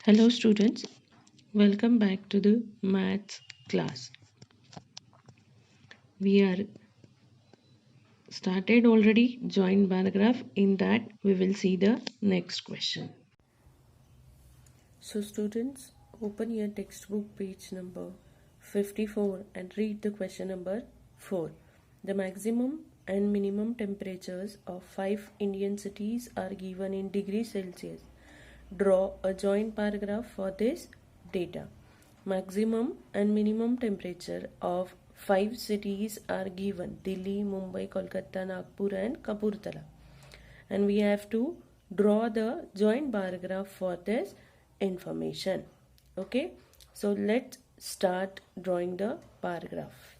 Hello students, welcome back to the maths class. We are started already joint paragraph. In that we will see the next question. So students, open your textbook page number 54 and read the question number 4. The maximum and minimum temperatures of 5 Indian cities are given in degrees Celsius. Draw a joint paragraph for this data. Maximum and minimum temperature of 5 cities are given: Delhi, Mumbai, Kolkata, Nagpur and Kapurthala. And we have to draw the joint paragraph for this information. Okay, so let's start drawing the paragraph.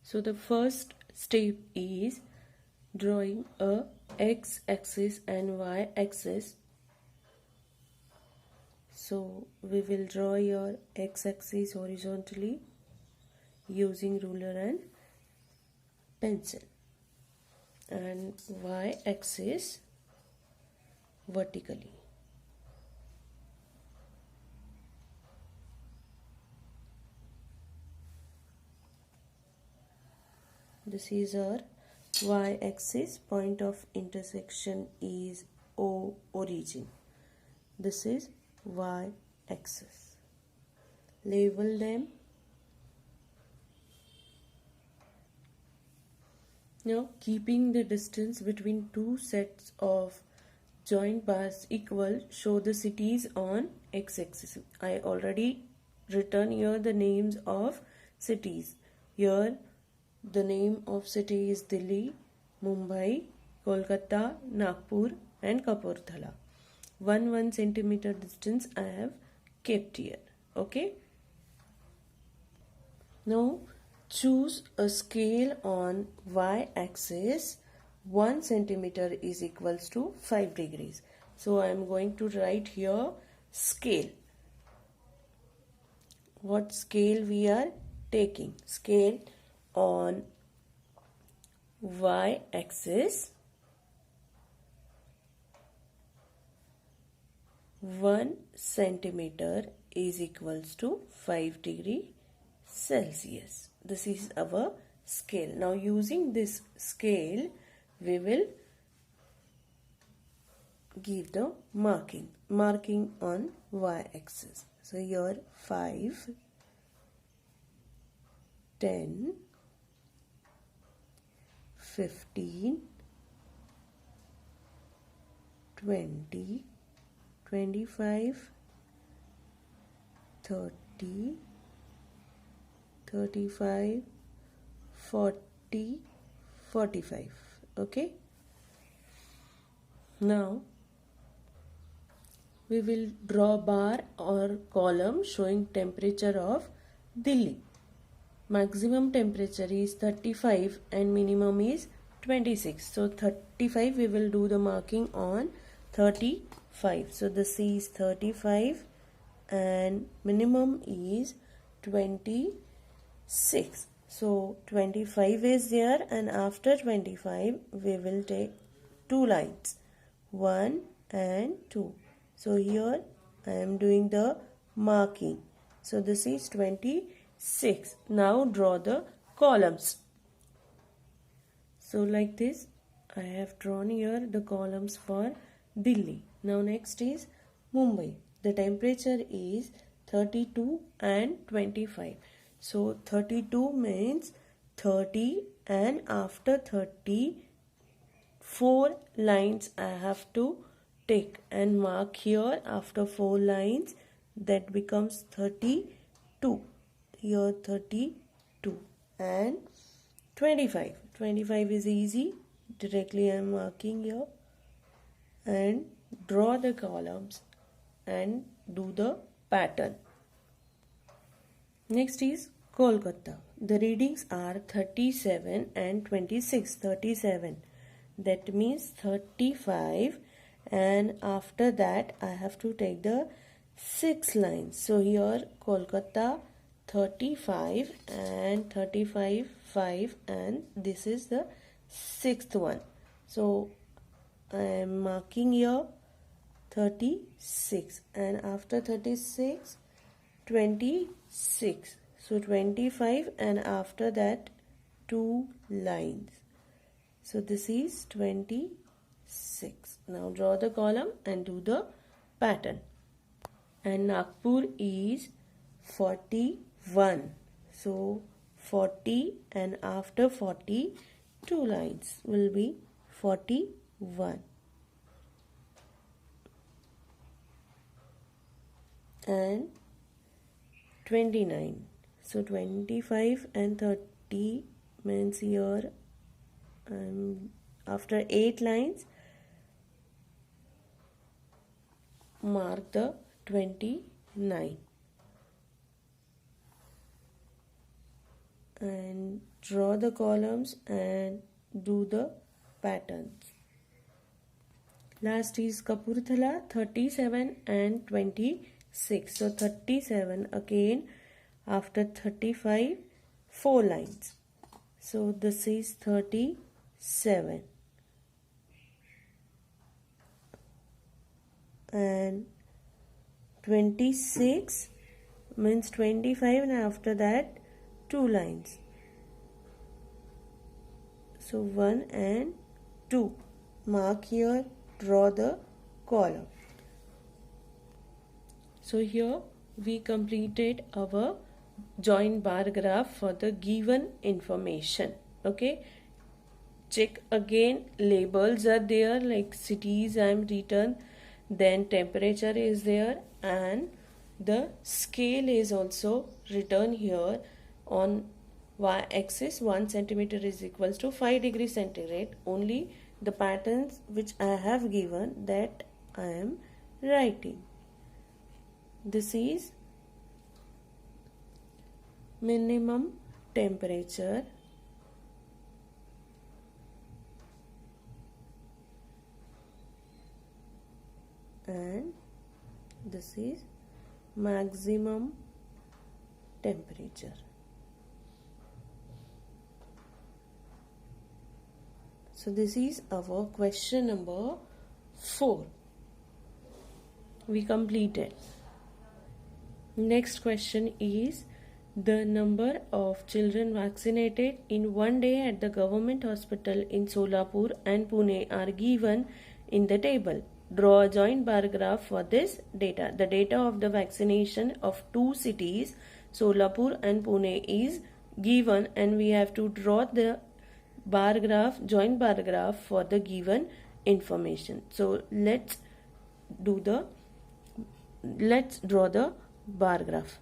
So the first step is drawing a x-axis and y-axis. So we will draw your x-axis horizontally using ruler and pencil, and y-axis vertically. This is our y-axis. Point of intersection is O, origin. This is y-axis. Label them. Now, keeping the distance between two sets of joint bars equal, show the cities on x-axis. I already written here the names of cities. Here the name of city is Delhi, Mumbai, Kolkata, Nagpur and Kapurthala. 1 centimeter distance I have kept here. Okay. Now choose a scale on y-axis. 1 centimeter is equals to 5 degrees. So I am going to write here scale. What scale we are taking? Scale on y-axis, 1 centimeter is equals to 5 degree Celsius. This is our scale. Now using this scale we will give the marking on y-axis. So here 5, 10, 15, 20, 25, 30, 35, 40, 45. Okay. Now we will draw bar or column showing temperature of Delhi. Maximum temperature is 35 and minimum is 26. So 35 we will do the marking on 35. So this is 35 and minimum is 26. So 25 is there, and after 25 we will take two lines, 1 and 2. So here I am doing the marking. So this is 26. Now draw the columns. So like this I have drawn here the columns for Delhi. Now next is Mumbai. The temperature is 32 and 25. So 32 means 30, and after 30 4 lines I have to take and mark here. After 4 lines that becomes 32. Here 32 and 25. 25 is easy. Directly I am marking here and draw the columns and do the pattern. Next is Kolkata. The readings are 37 and 26. 37. That means 35, and after that I have to take the 6 lines. So here Kolkata 35 and 35 5, and this is the 6th one. So I am marking here 36, and after 36, 26. So 25, and after that 2 lines. So this is 26. Now draw the column and do the pattern. And Nagpur is 41. So 40, and after 40, 2 lines will be 41. And 29. So 25 and 30 means here after 8 lines mark the 29 and draw the columns and do the patterns. Last is Kapurthala, 37 and 26. So 37 again, after 35, 4 lines. So this is 37. And 26 means 25, and after that 2 lines. So 1 and 2. Mark here, draw the column. So here we completed our joint bar graph for the given information. Okay, check again, labels are there like cities I am written, then temperature is there, and the scale is also written here. On y-axis 1 centimeter is equals to 5 degrees centigrade. Only the patterns which I have given that I am writing. This is minimum temperature, and this is maximum temperature. So this is our question number 4. We completed. Next question is the number of children vaccinated in one day at the government hospital in Solapur and Pune are given in the table. Draw a joint bar graph for this data. The data of the vaccination of 2 cities, Solapur and Pune, is given, and we have to draw the bar graph, joint bar graph for the given information. So let's draw the bar graph.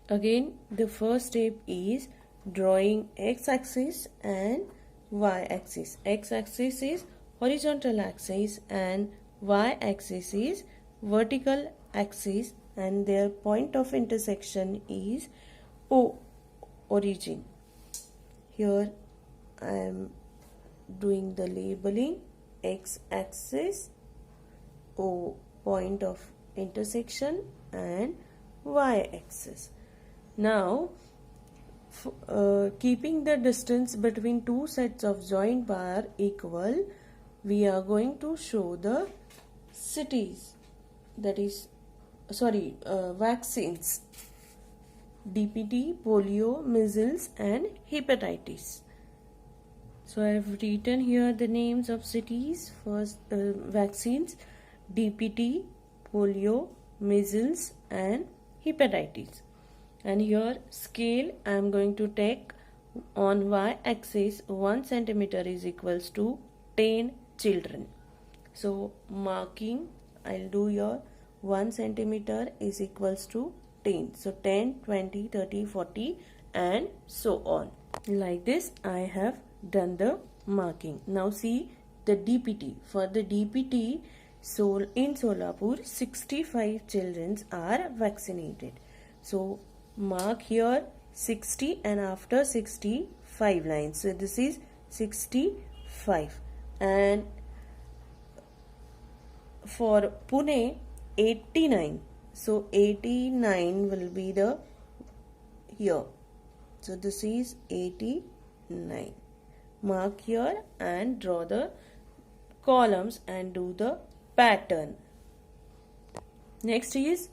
Again, the first step is drawing x-axis and y-axis. X-axis is horizontal axis and y-axis is vertical axis, and their point of intersection is O, origin. Here I am doing the labeling. X-axis, O, point of intersection, and y-axis. Now keeping the distance between 2 sets of joint bar equal, we are going to show the cities, that is vaccines: DPT, polio, measles and hepatitis. So I have written here the names of cities. First vaccines: DPT, polio, measles and hepatitis. And here scale I am going to take on y-axis 1 centimeter is equals to 10 children. So marking, I'll do here 1 centimeter is equals to 10. So 10, 20, 30, 40 and so on. Like this I have done the marking. Now see the DPT. For the DPT, so in Solapur 65 children are vaccinated. So mark here 60 and after 60 5 lines. So this is 65. And for Pune 89. So 89 will be the here. So this is 89. Mark here and draw the columns and do the pattern. Next is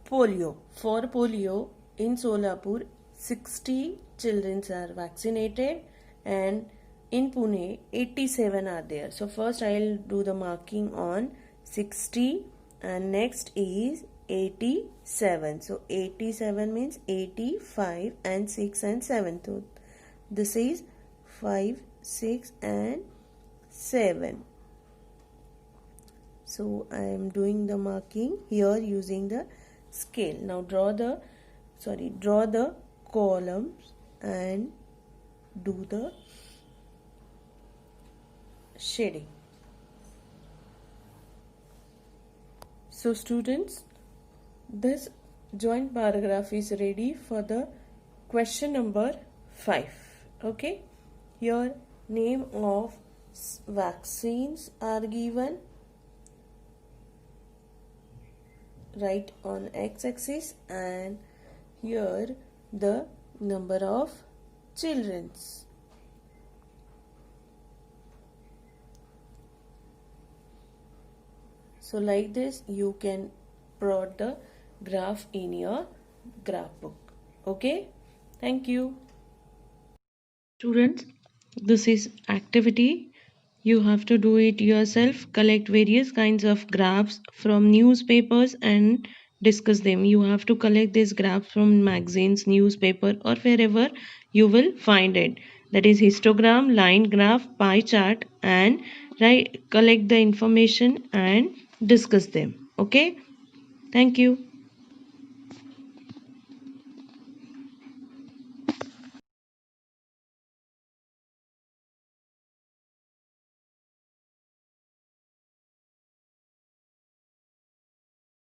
polio. For polio in Solapur, 60 children are vaccinated, and in Pune 87 are there. So first I'll do the marking on 60, and next is 87. So 87 means 85 and 6 and 7. So this is 5, 6 and 7. So I am doing the marking here using the scale. Now draw the columns and do the shading. So students, this joint paragraph is ready for the question number 5. Okay, here name of vaccines are given. Right on x-axis, and here the number of childrens. So like this you can plot the graph in your graph book. Okay, thank you. Students, this is activity. You have to do it yourself. Collect various kinds of graphs from newspapers and discuss them. You have to collect these graphs from magazines, newspaper, or wherever you will find it. That is histogram, line graph, pie chart, and collect the information and discuss them. Okay? Thank you.